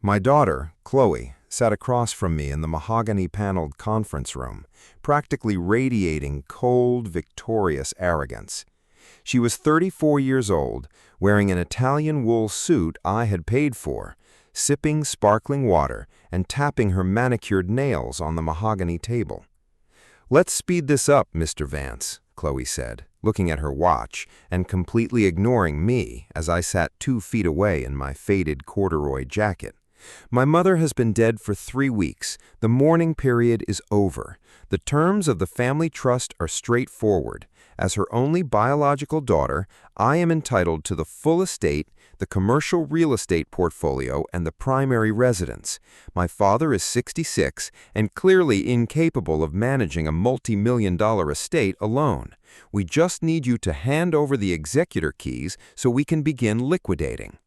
My daughter, Chloe, sat across from me in the mahogany-paneled conference room, practically radiating cold, victorious arrogance. She was 34 years old, wearing an Italian wool suit I had paid for, sipping sparkling water and tapping her manicured nails on the mahogany table. "Let's speed this up, Mr. Vance," Chloe said, looking at her watch and completely ignoring me as I sat 2 feet away in my faded corduroy jacket. "My mother has been dead for 3 weeks. The mourning period is over. The terms of the family trust are straightforward. As her only biological daughter, I am entitled to the full estate, the commercial real estate portfolio, and the primary residence. My father is 66 and clearly incapable of managing a multi-million-dollar estate alone. We just need you to hand over the executor keys so we can begin liquidating."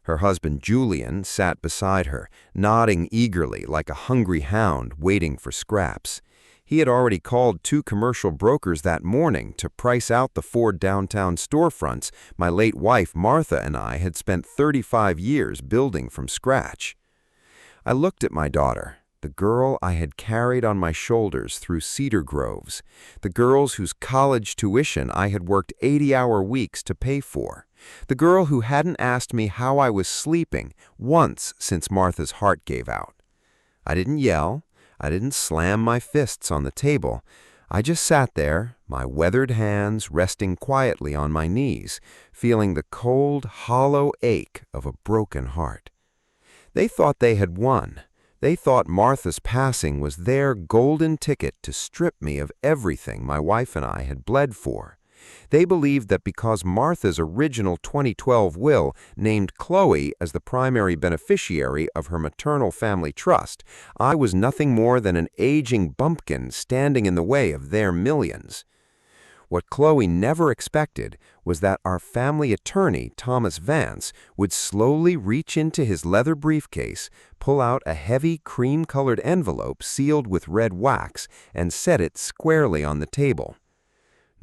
Her husband Julian sat beside her, nodding eagerly like a hungry hound waiting for scraps. He had already called 2 commercial brokers that morning to price out the 4 downtown storefronts my late wife Martha and I had spent 35 years building from scratch. I looked at my daughter, the girl I had carried on my shoulders through cedar groves, the girls whose college tuition I had worked 80-hour weeks to pay for, the girl who hadn't asked me how I was sleeping once since Martha's heart gave out. I didn't yell. I didn't slam my fists on the table. I just sat there, my weathered hands resting quietly on my knees, feeling the cold, hollow ache of a broken heart. They thought they had won. They thought Martha's passing was their golden ticket to strip me of everything my wife and I had bled for. They believed that because Martha's original 2012 will named Chloe as the primary beneficiary of her maternal family trust, I was nothing more than an aging bumpkin standing in the way of their millions. What Chloe never expected was that our family attorney, Thomas Vance, would slowly reach into his leather briefcase, pull out a heavy cream-colored envelope sealed with red wax, and set it squarely on the table.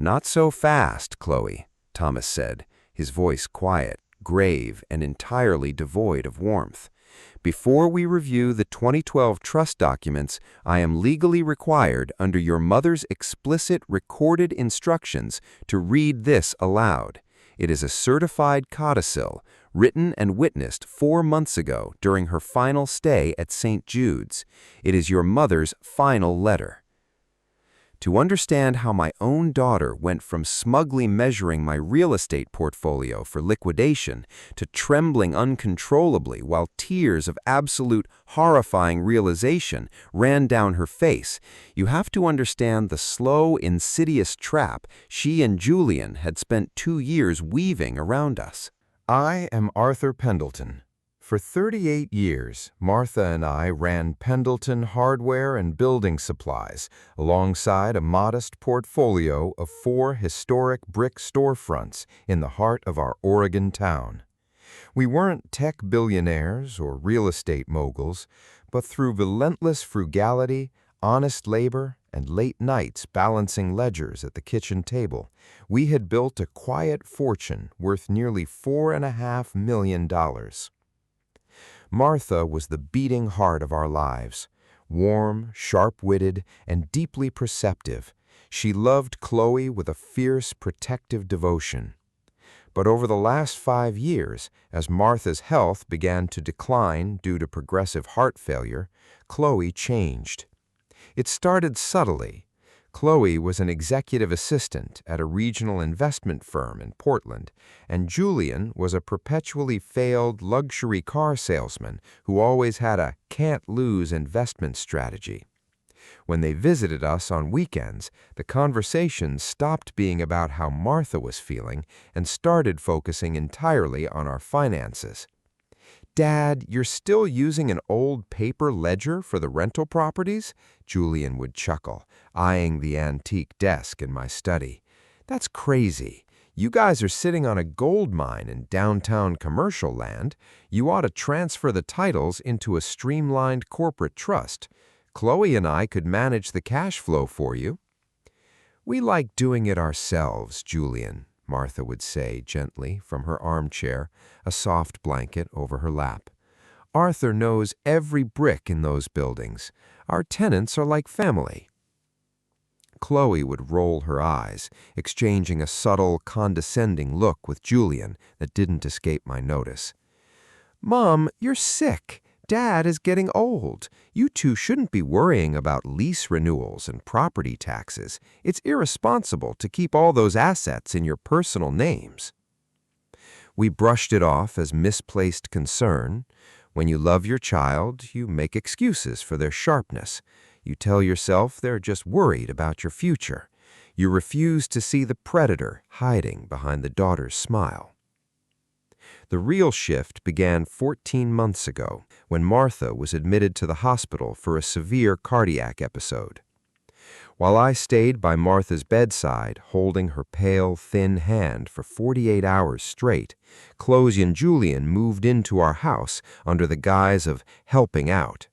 "Not so fast, Chloe," Thomas said, his voice quiet, grave, and entirely devoid of warmth. "Before we review the 2012 trust documents, I am legally required, under your mother's explicit recorded instructions, to read this aloud. It is a certified codicil, written and witnessed 4 months ago during her final stay at St. Jude's. It is your mother's final letter." To understand how my own daughter went from smugly measuring my real estate portfolio for liquidation to trembling uncontrollably while tears of absolute horrifying realization ran down her face, you have to understand the slow, insidious trap she and Julian had spent 2 years weaving around us. I am Arthur Pendleton. For 38 years, Martha and I ran Pendleton Hardware and Building Supplies alongside a modest portfolio of 4 historic brick storefronts in the heart of our Oregon town. We weren't tech billionaires or real estate moguls, but through relentless frugality, honest labor, and late nights balancing ledgers at the kitchen table, we had built a quiet fortune worth nearly $4.5 million. Martha was the beating heart of our lives. Warm, sharp-witted, and deeply perceptive, she loved Chloe with a fierce, protective devotion. But over the last 5 years, as Martha's health began to decline due to progressive heart failure, Chloe changed. It started subtly. Chloe was an executive assistant at a regional investment firm in Portland, and Julian was a perpetually failed luxury car salesman who always had a can't-lose investment strategy. When they visited us on weekends, the conversation stopped being about how Martha was feeling and started focusing entirely on our finances. "Dad, you're still using an old paper ledger for the rental properties?" Julian would chuckle, eyeing the antique desk in my study. "That's crazy. You guys are sitting on a gold mine in downtown commercial land. You ought to transfer the titles into a streamlined corporate trust. Chloe and I could manage the cash flow for you." "We like doing it ourselves, Julian," Martha would say gently from her armchair, a soft blanket over her lap. Arthur knows every brick in those buildings. Our tenants are like family." Chloe would roll her eyes, exchanging a subtle, condescending look with Julian that didn't escape my notice. "Mom, you're sick. Dad is getting old. You two shouldn't be worrying about lease renewals and property taxes. It's irresponsible to keep all those assets in your personal names." We brushed it off as misplaced concern. When you love your child, you make excuses for their sharpness. You tell yourself they're just worried about your future. You refuse to see the predator hiding behind the daughter's smile. The real shift began 14 months ago when Martha was admitted to the hospital for a severe cardiac episode. While I stayed by Martha's bedside, holding her pale, thin hand for 48 hours straight, Chloe and Julian moved into our house under the guise of helping out.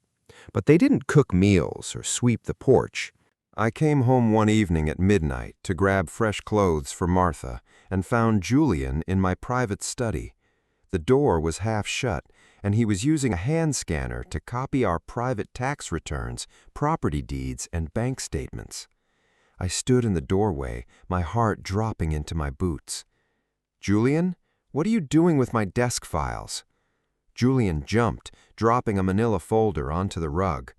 But they didn't cook meals or sweep the porch. I came home one evening at midnight to grab fresh clothes for Martha and found Julian in my private study. The door was half shut, and he was using a hand scanner to copy our private tax returns, property deeds, and bank statements. I stood in the doorway, my heart dropping into my boots. "Julian, what are you doing with my desk files?" Julian jumped, dropping a manila folder onto the rug.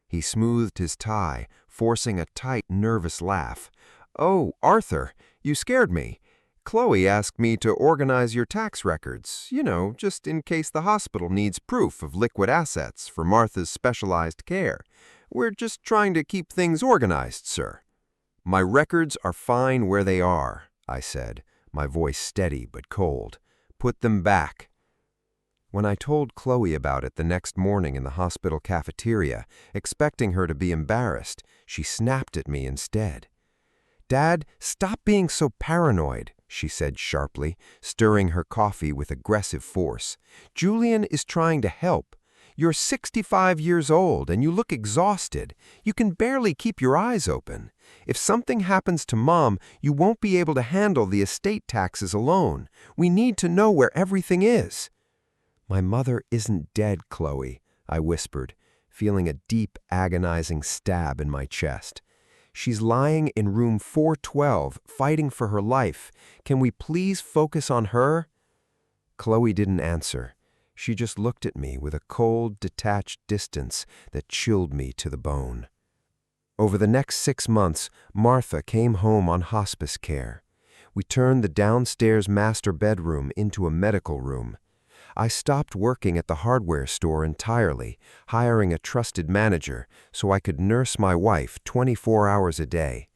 He smoothed his tie, forcing a tight, nervous laugh. "Oh, Arthur, you scared me. Chloe asked me to organize your tax records, just in case the hospital needs proof of liquid assets for Martha's specialized care. We're just trying to keep things organized, sir." "My records are fine where they are," I said, my voice steady but cold. "Put them back." When I told Chloe about it the next morning in the hospital cafeteria, expecting her to be embarrassed, she snapped at me instead. "Dad, stop being so paranoid," she said sharply, stirring her coffee with aggressive force. "Julian is trying to help. You're 65 years old and you look exhausted. You can barely keep your eyes open. If something happens to Mom, you won't be able to handle the estate taxes alone. We need to know where everything is." "My mother isn't dead, Chloe," I whispered, feeling a deep, agonizing stab in my chest. "She's lying in room 412, fighting for her life. Can we please focus on her?" Chloe didn't answer. She just looked at me with a cold, detached distance that chilled me to the bone. Over the next 6 months, Martha came home on hospice care. We turned the downstairs master bedroom into a medical room. I stopped working at the hardware store entirely, hiring a trusted manager so I could nurse my wife 24 hours a day.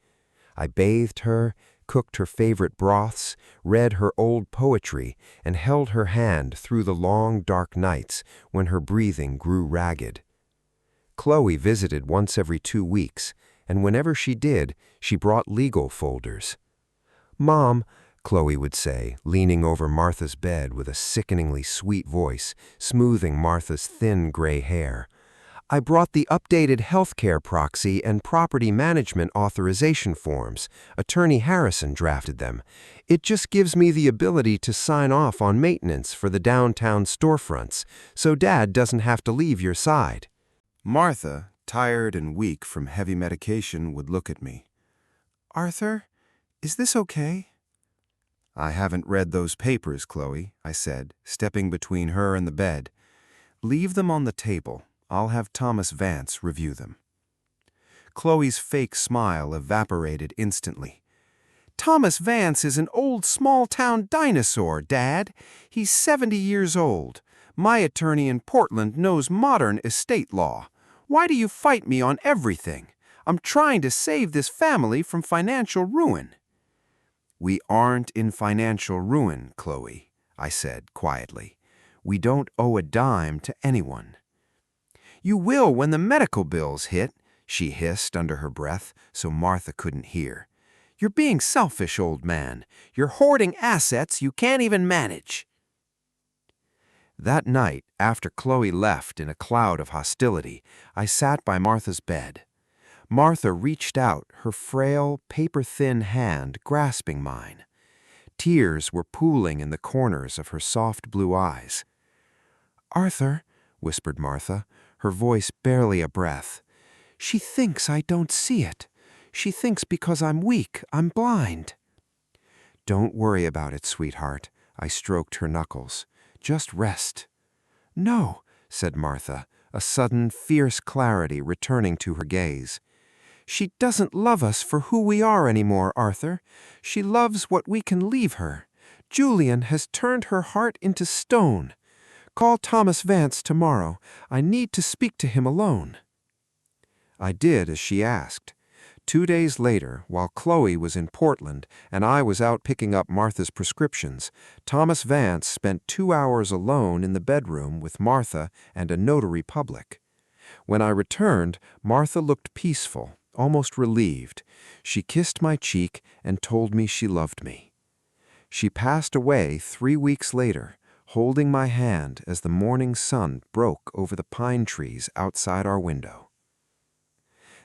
I bathed her, cooked her favorite broths, read her old poetry, and held her hand through the long, dark nights when her breathing grew ragged. Chloe visited once every 2 weeks, and whenever she did, she brought legal folders. "Mom," Chloe would say, leaning over Martha's bed with a sickeningly sweet voice, smoothing Martha's thin gray hair, "I brought the updated healthcare proxy and property management authorization forms. Attorney Harrison drafted them. It just gives me the ability to sign off on maintenance for the downtown storefronts, so Dad doesn't have to leave your side." Martha, tired and weak from heavy medication, would look at me. "Arthur, is this okay?" "I haven't read those papers, Chloe," I said, stepping between her and the bed. "Leave them on the table. I'll have Thomas Vance review them." Chloe's fake smile evaporated instantly. "Thomas Vance is an old small-town dinosaur, Dad. He's 70 years old. My attorney in Portland knows modern estate law. Why do you fight me on everything? I'm trying to save this family from financial ruin." "We aren't in financial ruin, Chloe," I said quietly. "We don't owe a dime to anyone." "You will when the medical bills hit," she hissed under her breath so Martha couldn't hear. "You're being selfish, old man. You're hoarding assets you can't even manage." That night, after Chloe left in a cloud of hostility, I sat by Martha's bed. Martha reached out, her frail, paper-thin hand grasping mine. Tears were pooling in the corners of her soft blue eyes. "Arthur, whispered Martha, her voice barely a breath. "She thinks I don't see it. She thinks because I'm weak, I'm blind." "Don't worry about it, sweetheart," I stroked her knuckles. "Just rest." "No," said Martha, a sudden, fierce clarity returning to her gaze. "She doesn't love us for who we are anymore, Arthur. She loves what we can leave her. Julian has turned her heart into stone. Call Thomas Vance tomorrow. I need to speak to him alone." I did as she asked. 2 days later, while Chloe was in Portland and I was out picking up Martha's prescriptions, Thomas Vance spent 2 hours alone in the bedroom with Martha and a notary public. When I returned, Martha looked peaceful, almost relieved. She kissed my cheek and told me she loved me. She passed away 3 weeks later, holding my hand as the morning sun broke over the pine trees outside our window.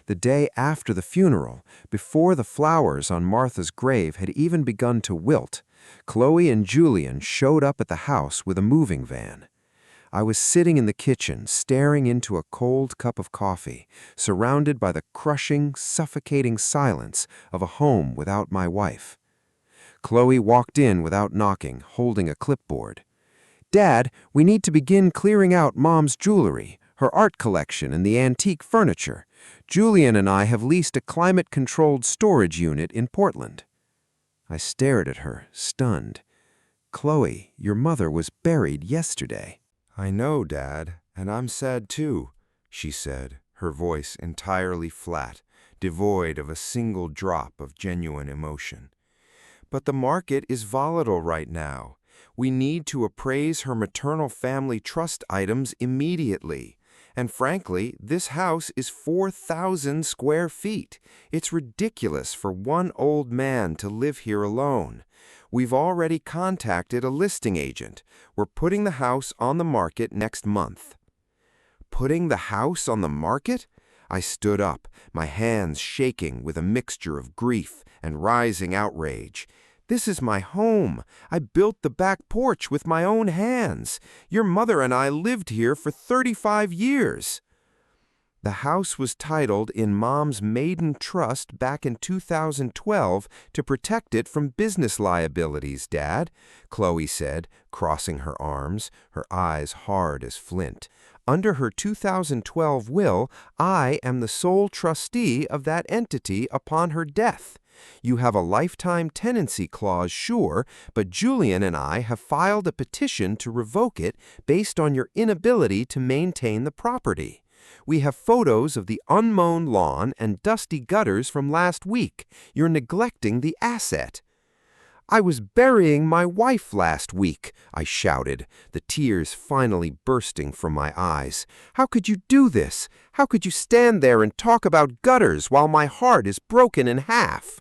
The day after the funeral, before the flowers on Martha's grave had even begun to wilt, Chloe and Julian showed up at the house with a moving van. I was sitting in the kitchen, staring into a cold cup of coffee, surrounded by the crushing, suffocating silence of a home without my wife. Chloe walked in without knocking, holding a clipboard. "Dad, we need to begin clearing out Mom's jewelry, her art collection, and the antique furniture. Julian and I have leased a climate-controlled storage unit in Portland." I stared at her, stunned. "Chloe, your mother was buried yesterday." "I know, Dad, and I'm sad too," she said, her voice entirely flat, devoid of a single drop of genuine emotion. "But the market is volatile right now. We need to appraise her maternal family trust items immediately. And frankly, this house is 4,000 square feet. It's ridiculous for one old man to live here alone. We've already contacted a listing agent. We're putting the house on the market next month." "Putting the house on the market?" I stood up, my hands shaking with a mixture of grief and rising outrage. "This is my home. I built the back porch with my own hands. Your mother and I lived here for 35 years. "The house was titled in Mom's maiden trust back in 2012 to protect it from business liabilities, Dad," Chloe said, crossing her arms, her eyes hard as flint. "Under her 2012 will, I am the sole trustee of that entity upon her death. You have a lifetime tenancy clause, sure, but Julian and I have filed a petition to revoke it based on your inability to maintain the property. We have photos of the unmown lawn and dusty gutters from last week. You're neglecting the asset." "I was burying my wife last week," I shouted, the tears finally bursting from my eyes. "How could you do this? How could you stand there and talk about gutters while my heart is broken in half?"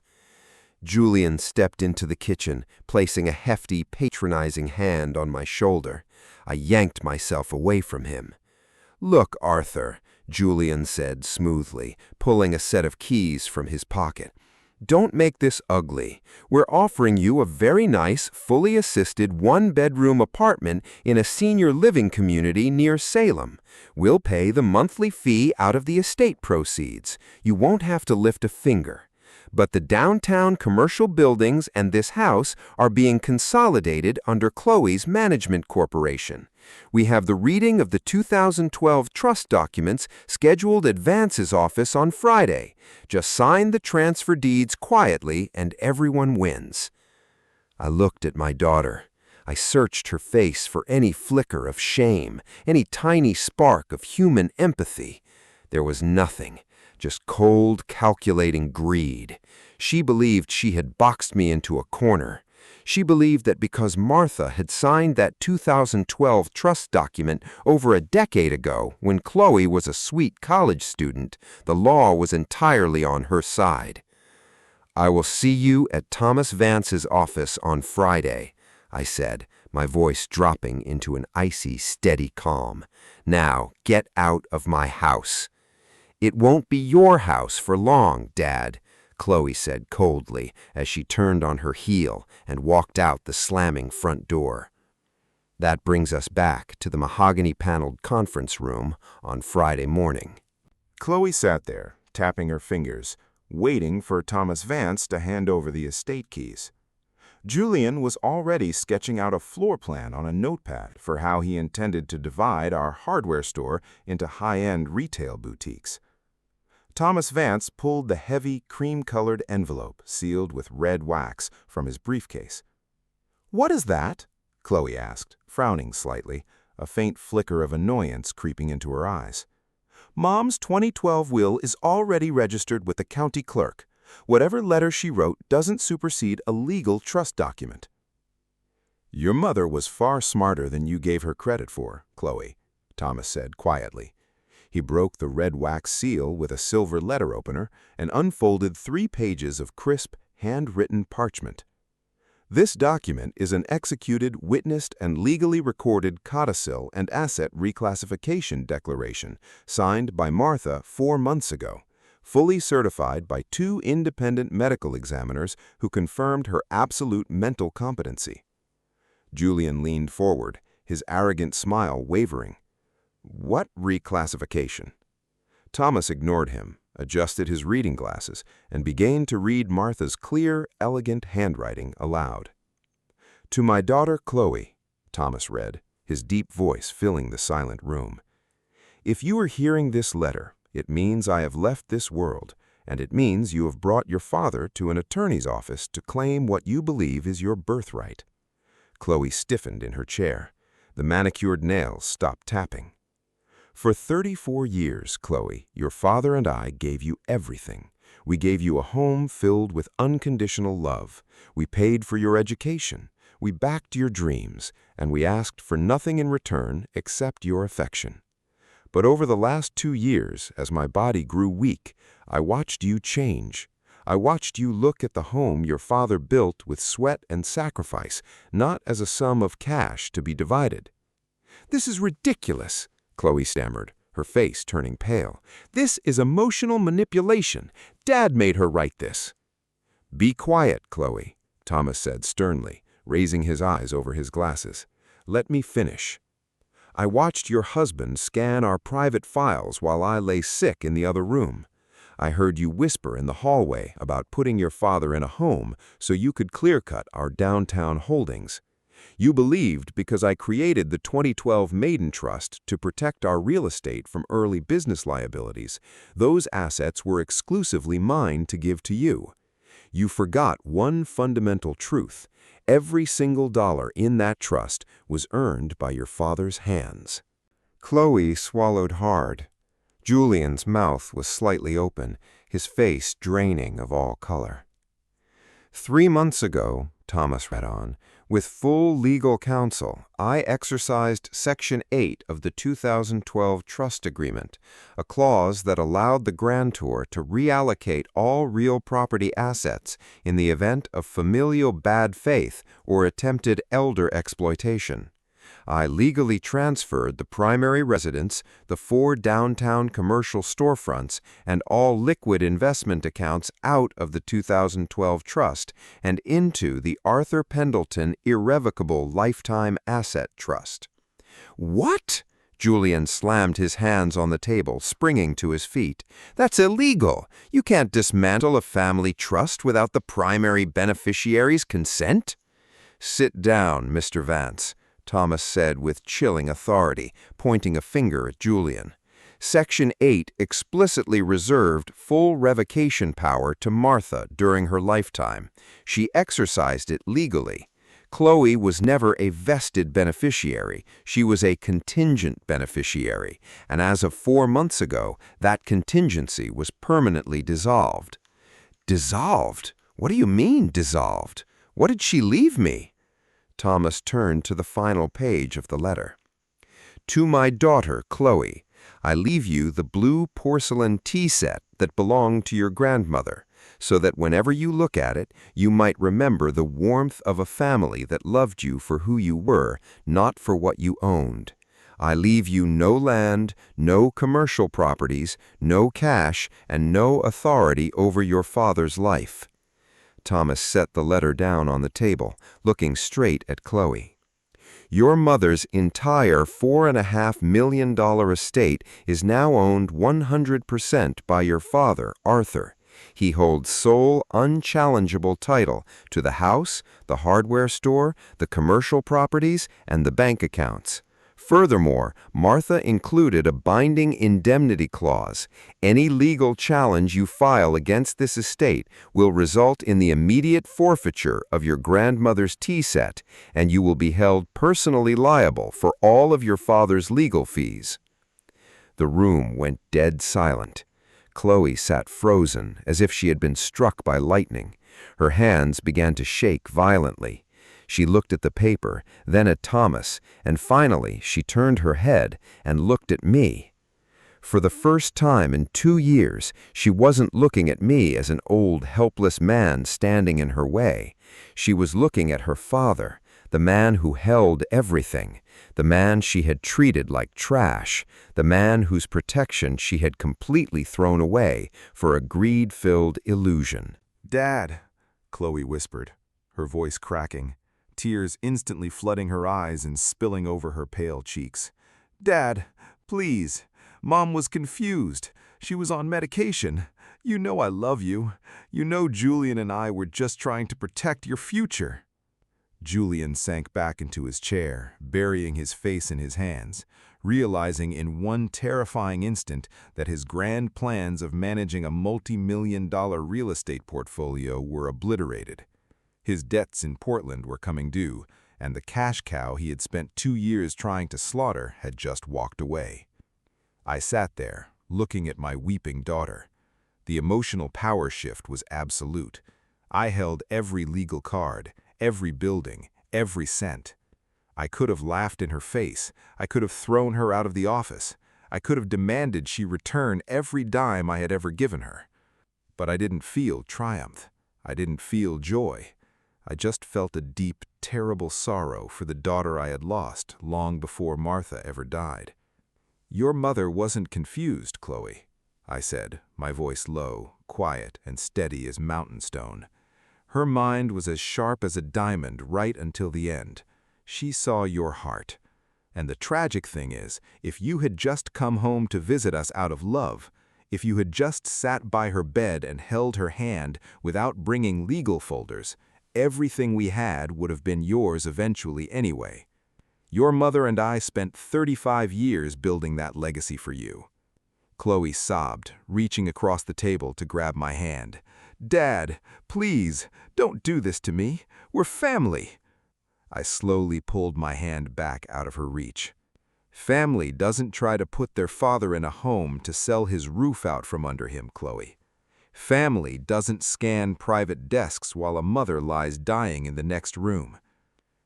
Julian stepped into the kitchen, placing a hefty, patronizing hand on my shoulder. I yanked myself away from him. "Look, Arthur," Julian said smoothly, pulling a set of keys from his pocket. "Don't make this ugly. We're offering you a very nice, fully assisted one-bedroom apartment in a senior living community near Salem. We'll pay the monthly fee out of the estate proceeds. You won't have to lift a finger. But the downtown commercial buildings and this house are being consolidated under Chloe's management corporation. We have the reading of the 2012 trust documents scheduled at Vance's office on Friday. Just sign the transfer deeds quietly and everyone wins." I looked at my daughter. I searched her face for any flicker of shame, any tiny spark of human empathy. There was nothing. Just cold, calculating greed. She believed she had boxed me into a corner. She believed that because Martha had signed that 2012 trust document over a decade ago when Chloe was a sweet college student, the law was entirely on her side. "I will see you at Thomas Vance's office on Friday," I said, my voice dropping into an icy, steady calm. "Now, get out of my house." "It won't be your house for long, Dad," Chloe said coldly as she turned on her heel and walked out the slamming front door. That brings us back to the mahogany-paneled conference room on Friday morning. Chloe sat there, tapping her fingers, waiting for Thomas Vance to hand over the estate keys. Julian was already sketching out a floor plan on a notepad for how he intended to divide our hardware store into high-end retail boutiques. Thomas Vance pulled the heavy, cream-colored envelope sealed with red wax from his briefcase. "What is that?" Chloe asked, frowning slightly, a faint flicker of annoyance creeping into her eyes. "Mom's 2012 will is already registered with the county clerk. Whatever letter she wrote doesn't supersede a legal trust document." "Your mother was far smarter than you gave her credit for, Chloe," Thomas said quietly. He broke the red wax seal with a silver letter opener and unfolded 3 pages of crisp, handwritten parchment. "This document is an executed, witnessed, and legally recorded codicil and asset reclassification declaration signed by Martha 4 months ago, fully certified by 2 independent medical examiners who confirmed her absolute mental competency." Julian leaned forward, his arrogant smile wavering. "What reclassification?" Thomas ignored him, adjusted his reading glasses, and began to read Martha's clear, elegant handwriting aloud. "To my daughter Chloe," Thomas read, his deep voice filling the silent room. "If you are hearing this letter, it means I have left this world, and it means you have brought your father to an attorney's office to claim what you believe is your birthright." Chloe stiffened in her chair. The manicured nails stopped tapping. "For 34 years, Chloe, your father and I gave you everything. We gave you a home filled with unconditional love. We paid for your education. We backed your dreams, and we asked for nothing in return except your affection. But over the last 2 years, as my body grew weak, I watched you change. I watched you look at the home your father built with sweat and sacrifice, not as a sum of cash to be divided." "This is ridiculous," Chloe stammered, her face turning pale. "This is emotional manipulation. Dad made her write this." "Be quiet, Chloe," Thomas said sternly, raising his eyes over his glasses. "Let me finish. I watched your husband scan our private files while I lay sick in the other room. I heard you whisper in the hallway about putting your father in a home so you could clear-cut our downtown holdings. You believed because I created the 2012 Maiden Trust to protect our real estate from early business liabilities, those assets were exclusively mine to give to you. You forgot one fundamental truth. Every single dollar in that trust was earned by your father's hands." Chloe swallowed hard. Julian's mouth was slightly open, his face draining of all color. "3 months ago," Thomas read on, "with full legal counsel, I exercised Section 8 of the 2012 Trust Agreement, a clause that allowed the grantor to reallocate all real property assets in the event of familial bad faith or attempted elder exploitation. I legally transferred the primary residence, the 4 downtown commercial storefronts, and all liquid investment accounts out of the 2012 trust and into the Arthur Pendleton Irrevocable Lifetime Asset Trust." "What?" Julian slammed his hands on the table, springing to his feet. "That's illegal. You can't dismantle a family trust without the primary beneficiary's consent." "Sit down, Mr. Vance," Thomas said with chilling authority, pointing a finger at Julian. "Section 8 explicitly reserved full revocation power to Martha during her lifetime. She exercised it legally. Chloe was never a vested beneficiary. She was a contingent beneficiary, and as of 4 months ago, that contingency was permanently dissolved." "Dissolved? What do you mean, dissolved? What did she leave me?" Thomas turned to the final page of the letter. "To my daughter, Chloe, I leave you the blue porcelain tea set that belonged to your grandmother, so that whenever you look at it, you might remember the warmth of a family that loved you for who you were, not for what you owned. I leave you no land, no commercial properties, no cash, and no authority over your father's life." Thomas set the letter down on the table, looking straight at Chloe. Your mother's entire $4.5 million estate is now owned 100% by your father, Arthur. He holds sole, unchallengeable title to the house, the hardware store, the commercial properties, and the bank accounts. Furthermore, Martha included a binding indemnity clause. Any legal challenge you file against this estate will result in the immediate forfeiture of your grandmother's tea set, and you will be held personally liable for all of your father's legal fees. The room went dead silent. Chloe sat frozen, as if she had been struck by lightning. Her hands began to shake violently. She looked at the paper, then at Thomas, and finally she turned her head and looked at me. For the first time in 2 years, she wasn't looking at me as an old, helpless man standing in her way. She was looking at her father, the man who held everything, the man she had treated like trash, the man whose protection she had completely thrown away for a greed-filled illusion. "Dad," Chloe whispered, her voice cracking, tears instantly flooding her eyes and spilling over her pale cheeks. "Dad, please. Mom was confused. She was on medication. You know I love you. You know Julian and I were just trying to protect your future." Julian sank back into his chair, burying his face in his hands, realizing in one terrifying instant that his grand plans of managing a multi-million-dollar real estate portfolio were obliterated. His debts in Portland were coming due, and the cash cow he had spent 2 years trying to slaughter had just walked away. I sat there, looking at my weeping daughter. The emotional power shift was absolute. I held every legal card, every building, every cent. I could have laughed in her face. I could have thrown her out of the office. I could have demanded she return every dime I had ever given her. But I didn't feel triumph. I didn't feel joy. I just felt a deep, terrible sorrow for the daughter I had lost long before Martha ever died. "Your mother wasn't confused, Chloe," I said, my voice low, quiet, and steady as mountain stone. "Her mind was as sharp as a diamond right until the end. She saw your heart. And the tragic thing is, if you had just come home to visit us out of love, if you had just sat by her bed and held her hand without bringing legal folders, everything we had would have been yours eventually anyway. Your mother and I spent 35 years building that legacy for you." Chloe sobbed, reaching across the table to grab my hand. "Dad, please, don't do this to me. We're family." I slowly pulled my hand back out of her reach. Family doesn't try to put their father in a home to sell his roof out from under him, Chloe. Family doesn't scan private desks while a mother lies dying in the next room.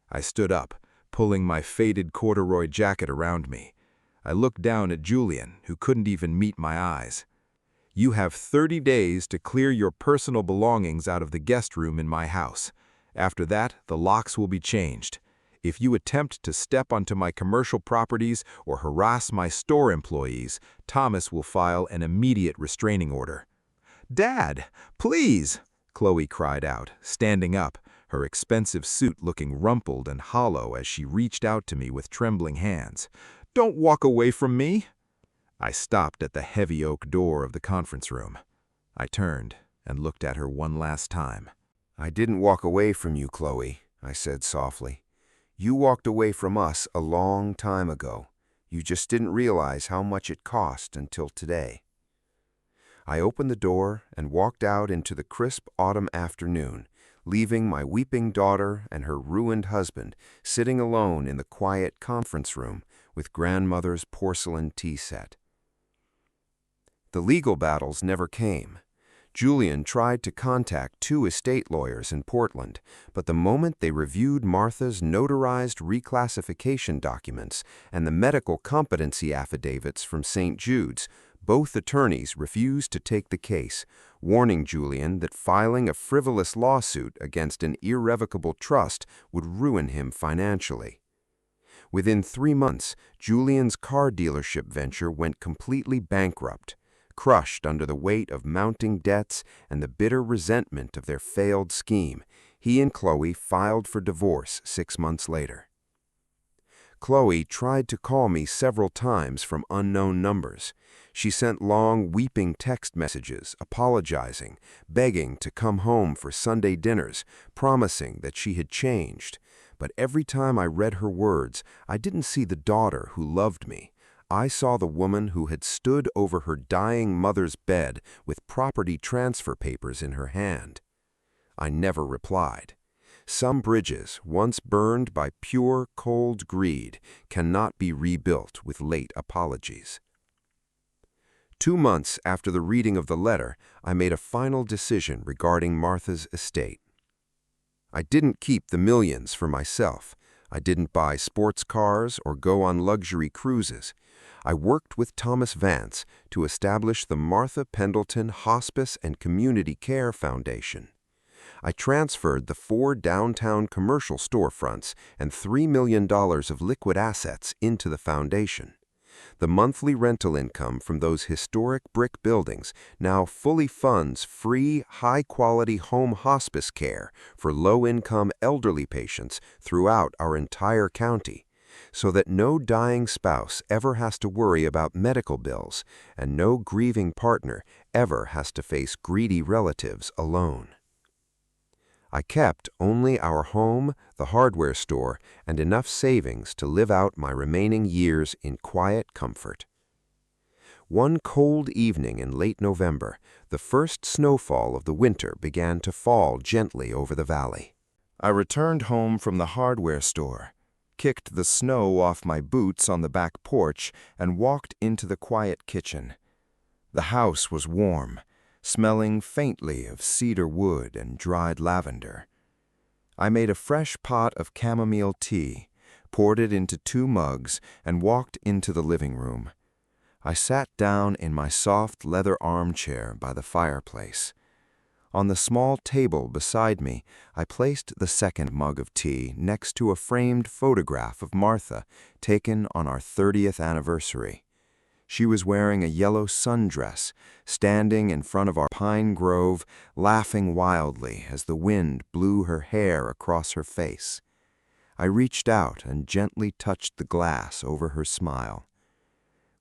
I stood up, pulling my faded corduroy jacket around me. I looked down at Julian, who couldn't even meet my eyes. "You have 30 days to clear your personal belongings out of the guest room in my house. After that, the locks will be changed. If you attempt to step onto my commercial properties or harass my store employees, Thomas will file an immediate restraining order." "Dad, please!" Chloe cried out, standing up, her expensive suit looking rumpled and hollow as she reached out to me with trembling hands. "Don't walk away from me!" I stopped at the heavy oak door of the conference room. I turned and looked at her one last time. "I didn't walk away from you, Chloe," I said softly. "You walked away from us a long time ago. You just didn't realize how much it cost until today." I opened the door and walked out into the crisp autumn afternoon, leaving my weeping daughter and her ruined husband sitting alone in the quiet conference room with grandmother's porcelain tea set. The legal battles never came. Julian tried to contact 2 estate lawyers in Portland, but the moment they reviewed Martha's notarized reclassification documents and the medical competency affidavits from St. Jude's, both attorneys refused to take the case, warning Julian that filing a frivolous lawsuit against an irrevocable trust would ruin him financially. Within 3 months, Julian's car dealership venture went completely bankrupt. Crushed under the weight of mounting debts and the bitter resentment of their failed scheme, he and Chloe filed for divorce 6 months later. Chloe tried to call me several times from unknown numbers. She sent long, weeping text messages, apologizing, begging to come home for Sunday dinners, promising that she had changed. But every time I read her words, I didn't see the daughter who loved me. I saw the woman who had stood over her dying mother's bed with property transfer papers in her hand. I never replied. Some bridges, once burned by pure, cold greed, cannot be rebuilt with late apologies. 2 months after the reading of the letter, I made a final decision regarding Martha's estate. I didn't keep the millions for myself. I didn't buy sports cars or go on luxury cruises. I worked with Thomas Vance to establish the Martha Pendleton Hospice and Community Care Foundation. I transferred the 4 downtown commercial storefronts and $3 million of liquid assets into the foundation. The monthly rental income from those historic brick buildings now fully funds free, high-quality home hospice care for low-income elderly patients throughout our entire county, so that no dying spouse ever has to worry about medical bills and no grieving partner ever has to face greedy relatives alone. I kept only our home, the hardware store, and enough savings to live out my remaining years in quiet comfort. One cold evening in late November, the first snowfall of the winter began to fall gently over the valley. I returned home from the hardware store, kicked the snow off my boots on the back porch, and walked into the quiet kitchen. The house was warm, smelling faintly of cedar wood and dried lavender. I made a fresh pot of chamomile tea, poured it into 2 mugs, and walked into the living room. I sat down in my soft leather armchair by the fireplace. On the small table beside me, I placed the second mug of tea next to a framed photograph of Martha taken on our 30th anniversary. She was wearing a yellow sundress, standing in front of our pine grove, laughing wildly as the wind blew her hair across her face. I reached out and gently touched the glass over her smile.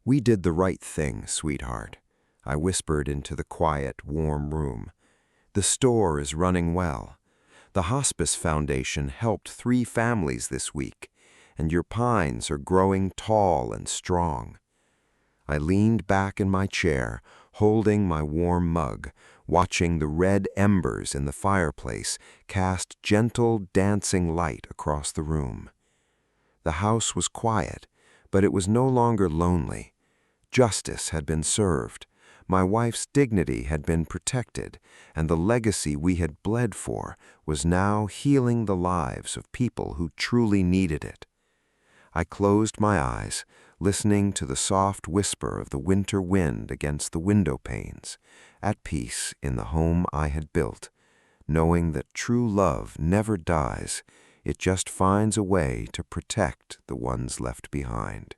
"We did the right thing, sweetheart," I whispered into the quiet, warm room. "The store is running well. The Hospice Foundation helped 3 families this week, and your pines are growing tall and strong." I leaned back in my chair, holding my warm mug, watching the red embers in the fireplace cast gentle, dancing light across the room. The house was quiet, but it was no longer lonely. Justice had been served, my wife's dignity had been protected, and the legacy we had bled for was now healing the lives of people who truly needed it. I closed my eyes, listening to the soft whisper of the winter wind against the window panes, at peace in the home I had built, knowing that true love never dies, it just finds a way to protect the ones left behind.